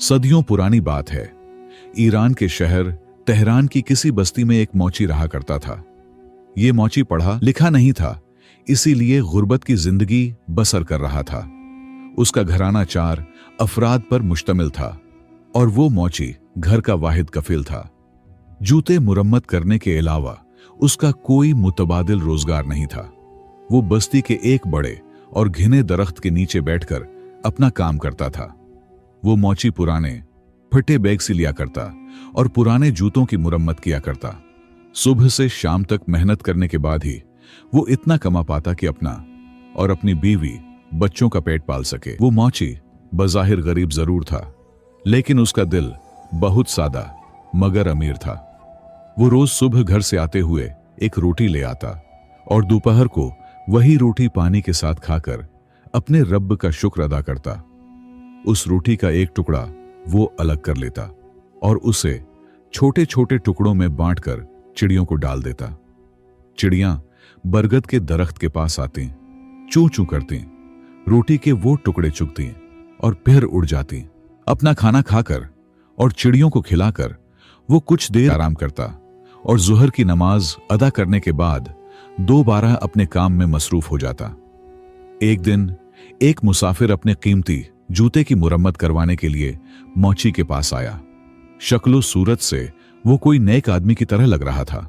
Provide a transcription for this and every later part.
सदियों पुरानी बात है। ईरान के शहर तेहरान की किसी बस्ती में एक मौची रहा करता था। ये मौची पढ़ा लिखा नहीं था, इसीलिए गुर्बत की जिंदगी बसर कर रहा था। उसका घराना 4 अफराद पर मुश्तमिल था और वो मौची घर का वाहिद कफील था। जूते मुरम्मत करने के अलावा उसका कोई मुतबादिल रोजगार नहीं था। वो बस्ती के एक बड़े और घिने दरख्त के नीचे बैठकर अपना काम करता था। वो मौची पुराने फटे बैग से लिया करता और पुराने जूतों की मुरम्मत किया करता। सुबह से शाम तक मेहनत करने के बाद ही वो इतना कमा पाता कि अपना और अपनी बीवी बच्चों का पेट पाल सके। वो मौची बज़ाहिर गरीब जरूर था, लेकिन उसका दिल बहुत सादा मगर अमीर था। वो रोज सुबह घर से आते हुए एक रोटी ले आता और दोपहर को वही रोटी पानी के साथ खाकर अपने रब का शुक्र अदा करता। उस रोटी का एक टुकड़ा वो अलग कर लेता और उसे छोटे छोटे टुकड़ों में बांटकर चिड़ियों को डाल देता। चिड़ियां बरगद के दरख्त के पास आती, चूं चूं करती, रोटी के वो टुकड़े चुगती और फिर उड़ जाती। अपना खाना खाकर और चिड़ियों को खिलाकर वो कुछ देर आराम करता और जुहर की नमाज अदा करने के बाद दोबारा अपने काम में मसरूफ हो जाता। एक दिन एक मुसाफिर अपने कीमती जूते की मुरम्मत करवाने के लिए मौची के पास आया। शक्लो सूरत से वो कोई नेक आदमी की तरह लग रहा था।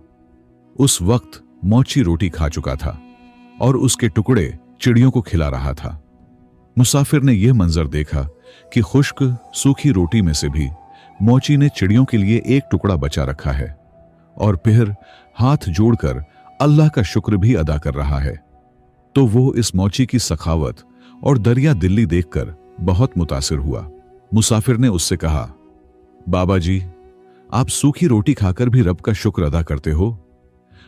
उस वक्त मौची रोटी खा चुका था और उसके टुकड़े चिड़ियों को खिला रहा था। मुसाफिर ने यह मंजर देखा कि खुश्क सूखी रोटी में से भी मौची ने चिड़ियों के लिए एक टुकड़ा बचा रखा है और फिर हाथ जोड़कर अल्लाह का शुक्र भी अदा कर रहा है। तो वो इस मौची की सखावत और दरिया दिल्ली देखकर बहुत मुतासिर हुआ। मुसाफिर ने उससे कहा, बाबा जी, आप सूखी रोटी खाकर भी रब का शुक्र अदा करते हो।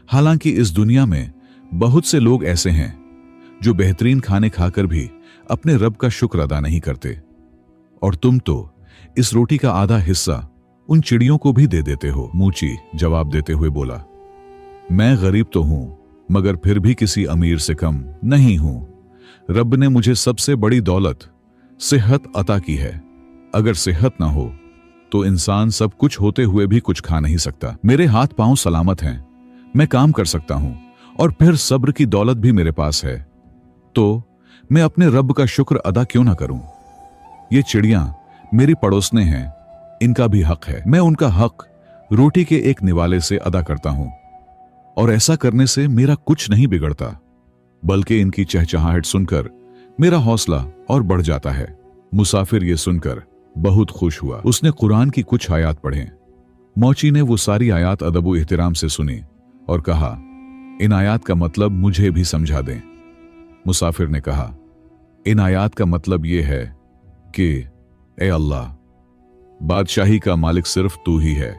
हालांकि इस दुनिया में बहुत से लोग ऐसे हैं जो बेहतरीन खाने खाकर भी अपने रब का शुक्र अदा नहीं करते, और तुम तो इस रोटी का आधा हिस्सा उन चिड़ियों को भी दे देते हो। मौची जवाब देते हुए बोला, मैं गरीब तो हूं मगर फिर भी किसी अमीर से कम नहीं हूं। रब ने मुझे सबसे बड़ी दौलत सेहत अता की है। अगर सेहत ना हो तो इंसान सब कुछ होते हुए भी कुछ खा नहीं सकता। मेरे हाथ पांव सलामत हैं, मैं काम कर सकता हूं और फिर सब्र की दौलत भी मेरे पास है, तो मैं अपने रब का शुक्र अदा क्यों ना करूं। ये चिड़ियां मेरी पड़ोसने हैं, इनका भी हक है। मैं उनका हक रोटी के एक निवाले से अदा करता हूं और ऐसा करने से मेरा कुछ नहीं बिगड़ता, बल्कि इनकी चहचहाहट सुनकर मेरा हौसला और बढ़ जाता है। मुसाफिर ये सुनकर बहुत खुश हुआ। उसने कुरान की कुछ आयात पढ़े। मौची ने वो सारी आयात अदब व एहतराम से सुनी और कहा, इन आयात का मतलब मुझे भी समझा दें। मुसाफिर ने कहा, इन आयात का मतलब यह है कि ए अल्लाह, बादशाही का मालिक सिर्फ तू ही है।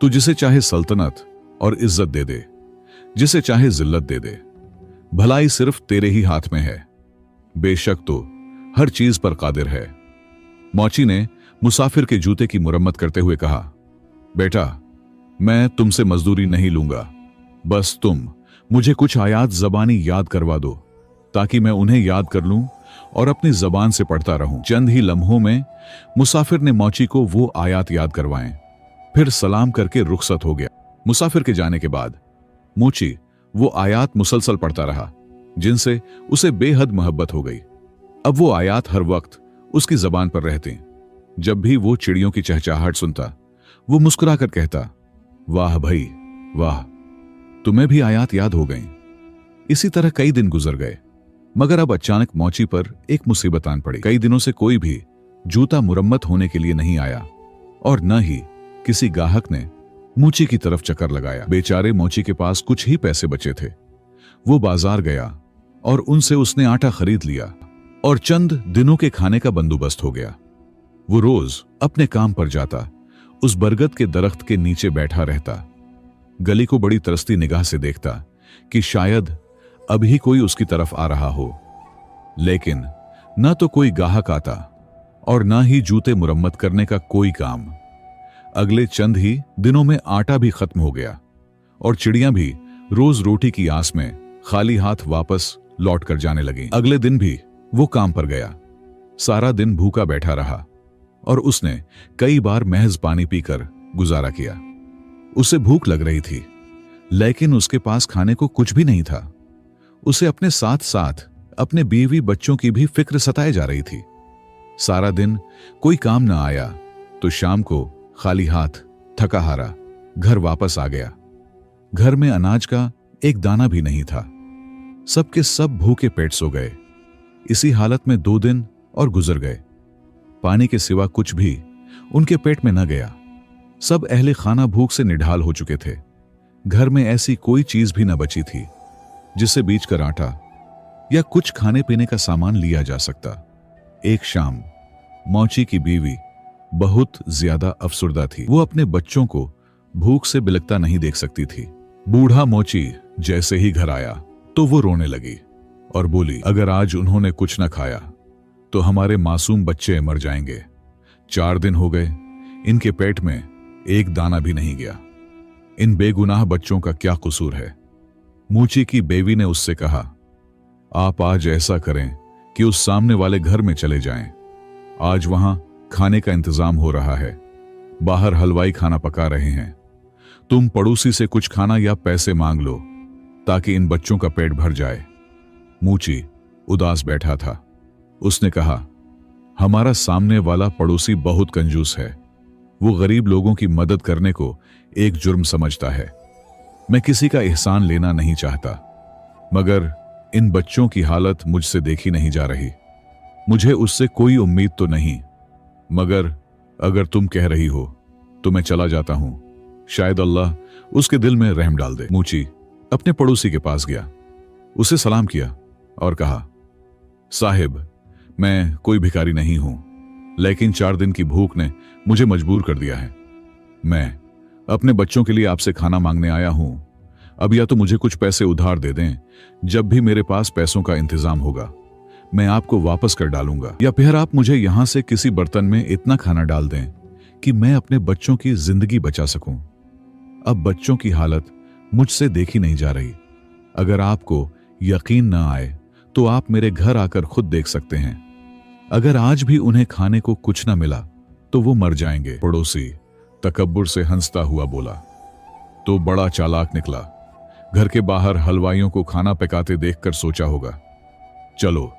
तू जिसे चाहे सल्तनत और इज्जत दे दे, जिसे चाहे जिल्लत दे दे। भलाई सिर्फ तेरे ही हाथ में है। बेशक तो हर चीज पर कादिर है। मौची ने मुसाफिर के जूते की मुरम्मत करते हुए कहा, बेटा, मैं तुमसे मजदूरी नहीं लूंगा, बस तुम मुझे कुछ आयात जबानी याद करवा दो ताकि मैं उन्हें याद कर लूं और अपनी जबान से पढ़ता रहूं। चंद ही लम्हों में मुसाफिर ने मौची को वो आयात याद करवाएं, फिर सलाम करके रुखसत हो गया। मुसाफिर के जाने के बाद मौची वो आयात मुसलसल पढ़ता रहा जिनसे उसे बेहद मोहब्बत हो गई। अब वो आयात हर वक्त उसकी जबान पर रहती। जब भी वो चिड़ियों की चहचहाहट सुनता, वो मुस्कुराकर कहता, वाह भाई वाह, तुम्हें भी आयात याद हो गईं। इसी तरह कई दिन गुजर गए, मगर अब अचानक मौची पर एक मुसीबत आन पड़ी। कई दिनों से कोई भी जूता मुरम्मत होने के लिए नहीं आया और न ही किसी गाहक ने मौची की तरफ चक्कर लगाया। बेचारे मौची के पास कुछ ही पैसे बचे थे। वो बाजार गया और उनसे उसने आटा खरीद लिया और चंद दिनों के खाने का बंदोबस्त हो गया। वो रोज अपने काम पर जाता, उस बरगद के दरख्त के नीचे बैठा रहता, गली को बड़ी तरसती निगाह से देखता कि शायद अभी कोई उसकी तरफ आ रहा हो, लेकिन न तो कोई गाहक आता और न ही जूते मुरम्मत करने का कोई काम। अगले चंद ही दिनों में आटा भी खत्म हो गया और चिड़ियां भी रोज रोटी की आस में खाली हाथ वापस लौट कर जाने लगी। अगले दिन भी वो काम पर गया, सारा दिन भूखा बैठा रहा और उसने कई बार महज पानी पीकर गुजारा किया। उसे भूख लग रही थी, लेकिन उसके पास खाने को कुछ भी नहीं था। उसे अपने साथ साथ अपने बीवी बच्चों की भी फिक्र सताए जा रही थी। सारा दिन कोई काम न आया तो शाम को खाली हाथ थका हारा घर वापस आ गया। घर में अनाज का एक दाना भी नहीं था। सबके सब भूखे पेट सो गए। इसी हालत में 2 दिन और गुजर गए। पानी के सिवा कुछ भी उनके पेट में न गया। सब अहले खाना भूख से निढाल हो चुके थे। घर में ऐसी कोई चीज भी न बची थी जिससे बीच कर आटा या कुछ खाने पीने का सामान लिया जा सकता। एक शाम मौची की बीवी बहुत ज्यादा अफसुर्दा थी। वो अपने बच्चों को भूख से बिलखता नहीं देख सकती थी। बूढ़ा मौची जैसे ही घर आया तो वो रोने लगी और बोली, अगर आज उन्होंने कुछ न खाया तो हमारे मासूम बच्चे मर जाएंगे। 4 दिन हो गए, इनके पेट में एक दाना भी नहीं गया। इन बेगुनाह बच्चों का क्या कसूर है? मूची की बेवी ने उससे कहा, आप आज ऐसा करें कि उस सामने वाले घर में चले जाएं। आज वहां खाने का इंतजाम हो रहा है। बाहर हलवाई खाना पका रहे हैं। तुम पड़ोसी से कुछ खाना या पैसे मांग लो ताकि इन बच्चों का पेट भर जाए। मूची उदास बैठा था। उसने कहा, हमारा सामने वाला पड़ोसी बहुत कंजूस है। वो गरीब लोगों की मदद करने को एक जुर्म समझता है। मैं किसी का एहसान लेना नहीं चाहता, मगर इन बच्चों की हालत मुझसे देखी नहीं जा रही। मुझे उससे कोई उम्मीद तो नहीं, मगर अगर तुम कह रही हो तो मैं चला जाता हूं। शायद अल्लाह उसके दिल में रहम डाल दे। मूची अपने पड़ोसी के पास गया, उसे सलाम किया और कहा, साहिब, मैं कोई भिखारी नहीं हूं, लेकिन 4 दिन की भूख ने मुझे मजबूर कर दिया है। मैं अपने बच्चों के लिए आपसे खाना मांगने आया हूं। अब या तो मुझे कुछ पैसे उधार दे दें, जब भी मेरे पास पैसों का इंतजाम होगा मैं आपको वापस कर डालूंगा, या फिर आप मुझे यहां से किसी बर्तन में इतना खाना डाल दें कि मैं अपने बच्चों की जिंदगी बचा सकूं। अब बच्चों की हालत मुझसे देखी नहीं जा रही। अगर आपको यकीन न आए तो आप मेरे घर आकर खुद देख सकते हैं। अगर आज भी उन्हें खाने को कुछ न मिला तो वो मर जाएंगे। पड़ोसी तकब्बुर से हंसता हुआ बोला, तो बड़ा चालाक निकला। घर के बाहर हलवाइयों को खाना पकाते देखकर सोचा होगा, चलो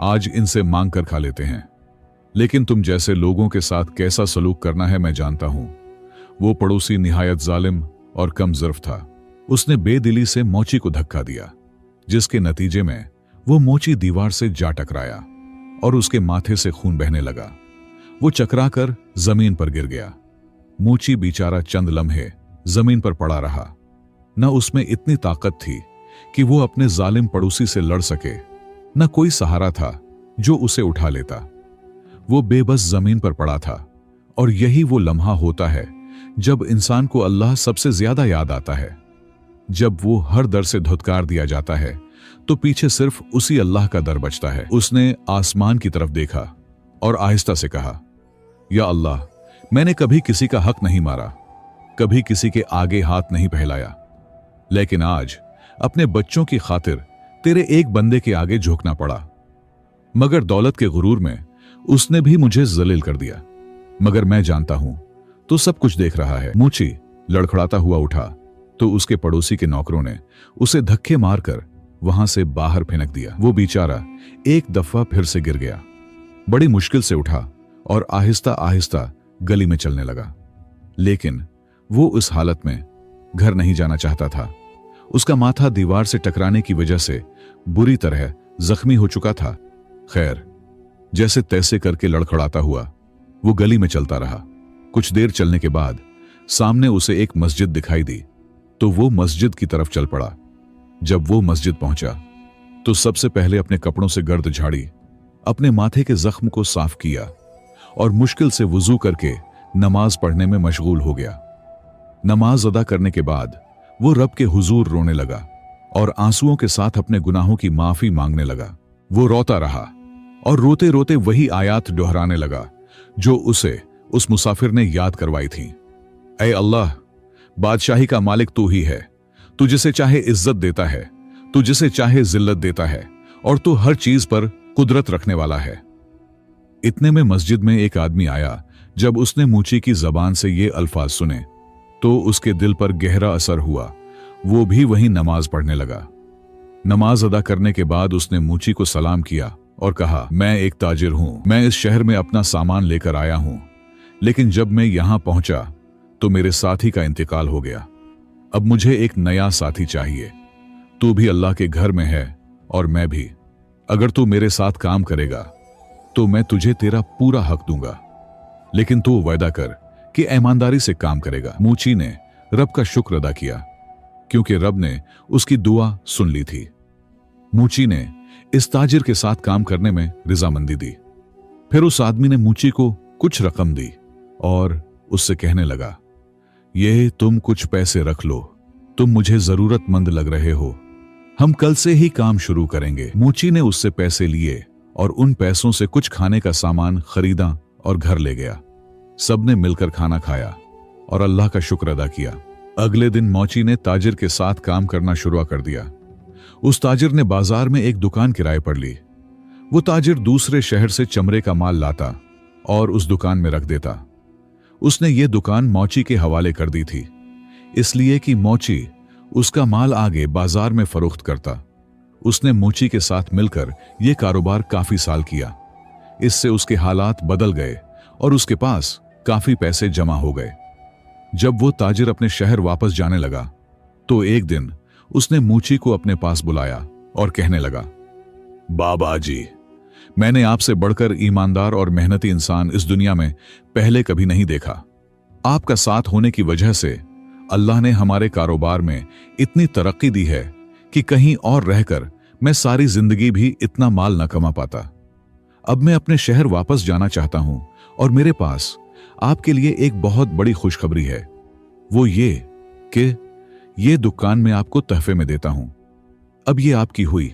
आज इनसे मांग कर खा लेते हैं। लेकिन तुम जैसे लोगों के साथ कैसा सलूक करना है मैं जानता हूं। वो पड़ोसी निहायत जालिम और कम ज़र्फ था। उसने बेदिली से मोची को धक्का दिया, जिसके नतीजे में वो मोची दीवार से जा टकराया और उसके माथे से खून बहने लगा। वो चकराकर जमीन पर गिर गया। मोची बेचारा चंद लम्हे जमीन पर पड़ा रहा। न उसमें इतनी ताकत थी कि वो अपने जालिम पड़ोसी से लड़ सके, न कोई सहारा था जो उसे उठा लेता। वो बेबस जमीन पर पड़ा था। और यही वो लम्हा होता है जब इंसान को अल्लाह सबसे ज्यादा याद आता है। जब वो हर दर से धुतकार दिया जाता है तो पीछे सिर्फ उसी अल्लाह का दर बचता है। उसने आसमान की तरफ देखा और आहिस्ता से कहा, या अल्लाह, मैंने कभी किसी का हक नहीं मारा, कभी किसी के आगे हाथ नहीं फैलाया, लेकिन आज अपने बच्चों की खातिर तेरे एक बंदे के आगे झुकना पड़ा। मगर दौलत के गुरूर में उसने भी मुझे जलील कर दिया। मगर मैं जानता हूं तो सब कुछ देख रहा है। मूची लड़खड़ाता हुआ उठा तो उसके पड़ोसी के नौकरों ने उसे धक्के मारकर वहां से बाहर फेंक दिया। वो बेचारा एक दफा फिर से गिर गया, बड़ी मुश्किल से उठा और आहिस्ता आहिस्ता गली में चलने लगा। लेकिन वो इस हालत में घर नहीं जाना चाहता था। उसका माथा दीवार से टकराने की वजह से बुरी तरह जख्मी हो चुका था। खैर, जैसे तैसे करके लड़खड़ाता हुआ वो गली में चलता रहा। कुछ देर चलने के बाद सामने उसे एक मस्जिद दिखाई दी तो वो मस्जिद की तरफ चल पड़ा। जब वो मस्जिद पहुंचा तो सबसे पहले अपने कपड़ों से गर्द झाड़ी, अपने माथे के जख्म को साफ किया और मुश्किल से वुजू करके नमाज पढ़ने में मशगूल हो गया। नमाज अदा करने के बाद वो रब के हुजूर रोने लगा और आंसुओं के साथ अपने गुनाहों की माफी मांगने लगा। वो रोता रहा और रोते रोते वही आयात दोहराने लगा जो उसे उस मुसाफिर ने याद करवाई थी। ऐ अल्लाह, बादशाही का मालिक तू ही है। तू जिसे चाहे इज्जत देता है, तू जिसे चाहे जिल्लत देता है, और तू हर चीज पर कुदरत रखने वाला है। इतने में मस्जिद में एक आदमी आया जब उसने मूची की जबान से ये अल्फाज सुने तो उसके दिल पर गहरा असर हुआ। वो भी वहीं नमाज पढ़ने लगा। नमाज अदा करने के बाद उसने मूची को सलाम किया और कहा, मैं एक ताजिर हूं, मैं इस शहर में अपना सामान लेकर आया हूं, लेकिन जब मैं यहां पहुंचा तो मेरे साथी का इंतकाल हो गया। अब मुझे एक नया साथी चाहिए। तू भी अल्लाह के घर में है और मैं भी। अगर तू मेरे साथ काम करेगा तो मैं तुझे तेरा पूरा हक दूंगा, लेकिन तू वायदा कर कि ईमानदारी से काम करेगा। मूची ने रब का शुक्र अदा किया क्योंकि रब ने उसकी दुआ सुन ली थी। मूची ने इस ताजिर के साथ काम करने में रजामंदी दी। फिर उस आदमी ने मूची को कुछ रकम दी और उससे कहने लगा, ये तुम कुछ पैसे रख लो, तुम मुझे जरूरतमंद लग रहे हो, हम कल से ही काम शुरू करेंगे। मूची ने उससे पैसे लिए और उन पैसों से कुछ खाने का सामान खरीदा और घर ले गया। सबने मिलकर खाना खाया और अल्लाह का शुक्र अदा किया। अगले दिन मूची ने ताजिर के साथ काम करना शुरू कर दिया। उस ताजिर ने बाजार में एक दुकान किराए पर ली। वो ताजिर दूसरे शहर से चमड़े का माल लाता और उस दुकान में रख देता। उसने ये दुकान मूची के हवाले कर दी थी, इसलिए कि मूची उसका माल आगे बाजार में फरोख्त करता। उसने मूची के साथ मिलकर यह कारोबार काफी साल किया। इससे उसके हालात बदल गए और उसके पास काफी पैसे जमा हो गए। जब वो ताजिर अपने शहर वापस जाने लगा तो एक दिन उसने मूची को अपने पास बुलाया और कहने लगा, बाबा जी, मैंने आपसे बढ़कर ईमानदार और मेहनती इंसान इस दुनिया में पहले कभी नहीं देखा। आपका साथ होने की वजह से अल्लाह ने हमारे कारोबार में इतनी तरक्की दी है कि कहीं और रहकर मैं सारी जिंदगी भी इतना माल न कमा पाता। अब मैं अपने शहर वापस जाना चाहता हूं और मेरे पास आपके लिए एक बहुत बड़ी खुशखबरी है। वो ये कि ये दुकान मैं आपको तहफे में देता हूं। अब ये आपकी हुई,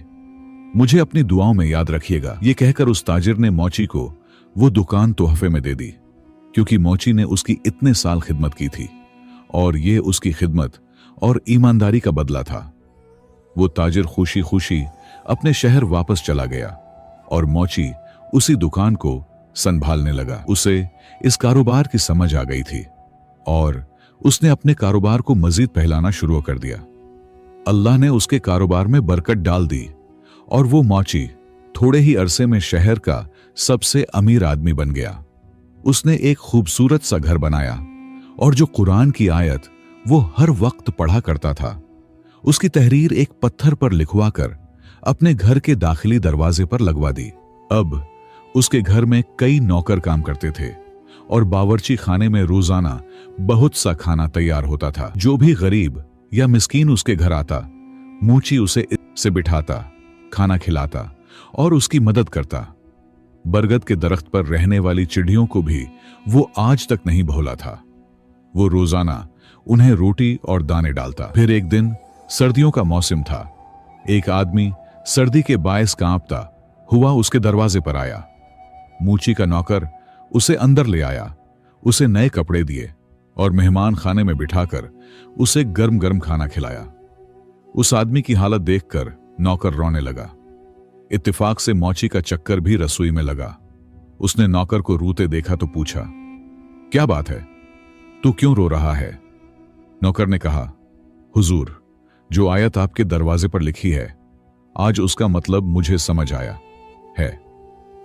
मुझे अपनी दुआओं में याद रखिएगा। ये कहकर उस ताजिर ने मूची को वो दुकान तोहफे में दे दी, क्योंकि मूची ने उसकी इतने साल खिदमत की थी और ये उसकी खिदमत और ईमानदारी का बदला था। वो ताजिर खुशी खुशी अपने शहर वापस चला गया और मूची उसी दुकान को संभालने लगा। उसे इस कारोबार की समझ आ गई थी और उसने अपने कारोबार को मजीद फैलाना शुरू कर दिया। अल्लाह ने उसके कारोबार में बरकत डाल दी और वो मूची थोड़े ही अरसे में शहर का सबसे अमीर आदमी बन गया। उसने एक खूबसूरत सा घर बनाया और जो कुरान की आयत वो हर वक्त पढ़ा करता था, उसकी तहरीर एक पत्थर पर लिखवा कर अपने घर के दाखिली दरवाजे पर लगवा दी। अब उसके घर में कई नौकर काम करते थे और बावर्ची खाने में रोजाना बहुत सा खाना तैयार होता था। जो भी गरीब या मिस्कीन उसके घर आता, मूची उसे से बिठाता, खाना खिलाता और उसकी मदद करता। बरगद के दरख्त पर रहने वाली चिड़ियों को भी वो आज तक नहीं भूला था। वो रोजाना उन्हें रोटी और दाने डालता। फिर एक दिन सर्दियों का मौसम था। एक आदमी सर्दी के बायस कांपता हुआ उसके दरवाजे पर आया। मूची का नौकर उसे अंदर ले आया, उसे नए कपड़े दिए और मेहमान खाने में बिठाकर उसे गर्म गर्म खाना खिलाया। उस आदमी की हालत देखकर नौकर रोने लगा। इत्तेफाक से मूची का चक्कर भी रसोई में लगा। उसने नौकर को रोते देखा तो पूछा, क्या बात है, तू क्यों रो रहा है? नौकर ने कहा, हुजूर, जो आयत आपके दरवाजे पर लिखी है, आज उसका मतलब मुझे समझ आया है।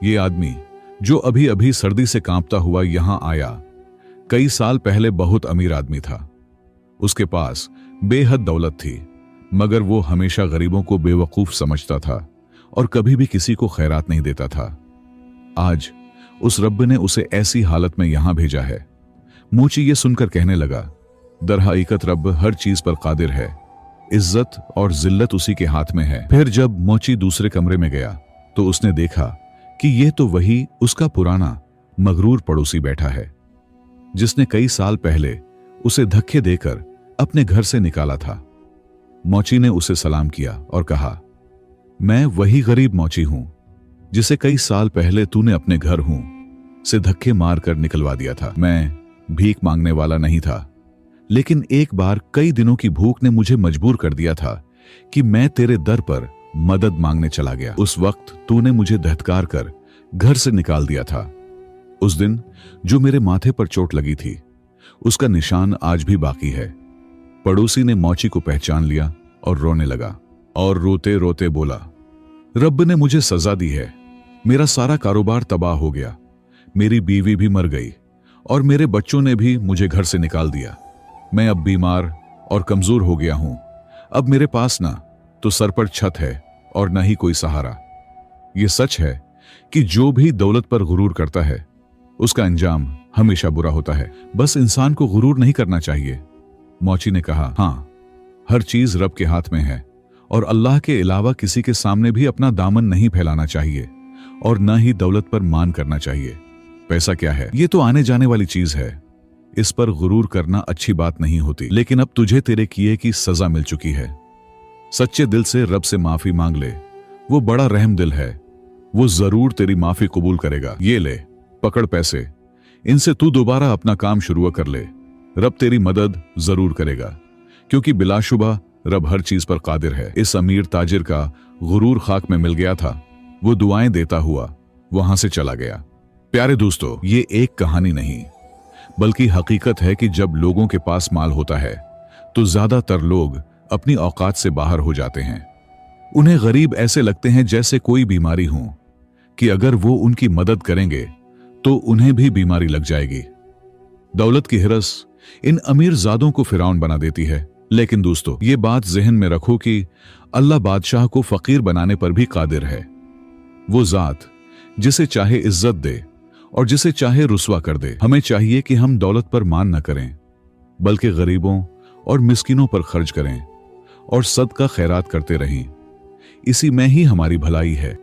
ये आदमी जो अभी अभी सर्दी से कांपता हुआ यहां आया, कई साल पहले बहुत अमीर आदमी था। उसके पास बेहद दौलत थी, मगर वो हमेशा गरीबों को बेवकूफ समझता था और कभी भी किसी को खैरात नहीं देता था। आज उस रब ने उसे ऐसी हालत में यहां भेजा है। मूची ये सुनकर कहने लगा, दरहकीकत रब हर चीज पर कादिर है, इज्जत और जिल्लत उसी के हाथ में है। फिर जब मूची दूसरे कमरे में गया तो उसने देखा कि यह तो वही उसका पुराना मगरूर पड़ोसी बैठा है, जिसने कई साल पहले उसे धक्के देकर अपने घर से निकाला था। मूची ने उसे सलाम किया और कहा, मैं वही गरीब मूची हूं जिसे कई साल पहले तूने अपने घर हूं से धक्के मारकर निकलवा दिया था। मैं भीख मांगने वाला नहीं था, लेकिन एक बार कई दिनों की भूख ने मुझे मजबूर कर दिया था कि मैं तेरे दर पर मदद मांगने चला गया। उस वक्त तूने मुझे धत्कार कर घर से निकाल दिया था। उस दिन जो मेरे माथे पर चोट लगी थी, उसका निशान आज भी बाकी है। पड़ोसी ने मौची को पहचान लिया और रोने लगा और रोते रोते बोला, रब ने मुझे सजा दी है। मेरा सारा कारोबार तबाह हो गया, मेरी बीवी भी मर गई और मेरे बच्चों ने भी मुझे घर से निकाल दिया। मैं अब बीमार और कमजोर हो गया हूं। अब मेरे पास ना तो सर पर छत है और न ही कोई सहारा। यह सच है कि जो भी दौलत पर गुरूर करता है उसका अंजाम हमेशा बुरा होता है। बस इंसान को गुरूर नहीं करना चाहिए। मौची ने कहा, हां, हर चीज रब के हाथ में है और अल्लाह के अलावा किसी के सामने भी अपना दामन नहीं फैलाना चाहिए और न ही दौलत पर मान करना चाहिए। पैसा क्या है, ये तो आने जाने वाली चीज है। इस पर गुरूर करना अच्छी बात नहीं होती। लेकिन अब तुझे तेरे किए की सजा मिल चुकी है। सच्चे दिल से रब से माफी मांग ले, वो बड़ा रहम दिल है, वो जरूर तेरी माफी कबूल करेगा। ये ले, पकड़ पैसे, इनसे तू दोबारा अपना काम शुरू कर ले। रब तेरी मदद जरूर करेगा, क्योंकि बिलाशुबा रब हर चीज पर कादिर है। इस अमीर ताजिर का गुरूर खाक में मिल गया था। वो दुआएं देता हुआ वहां से चला गया। प्यारे दोस्तों, ये एक कहानी नहीं बल्कि हकीकत है कि जब लोगों के पास माल होता है तो ज्यादातर लोग अपनी औकात से बाहर हो जाते हैं। उन्हें गरीब ऐसे लगते हैं जैसे कोई बीमारी हो कि अगर वो उनकी मदद करेंगे तो उन्हें भी बीमारी लग जाएगी। दौलत की हिरस इन अमीर जादों को फिरौन बना देती है। लेकिन दोस्तों, ये बात जहन में रखो कि अल्लाह बादशाह को फकीर बनाने पर भी कादिर है। वो जात जिसे चाहे इज्जत दे और जिसे चाहे रुस्वा कर दे। हमें चाहिए कि हम दौलत पर मान न करें बल्कि गरीबों और मिस्किनों पर खर्च करें और सदका खैरात करते रहें। इसी में ही हमारी भलाई है।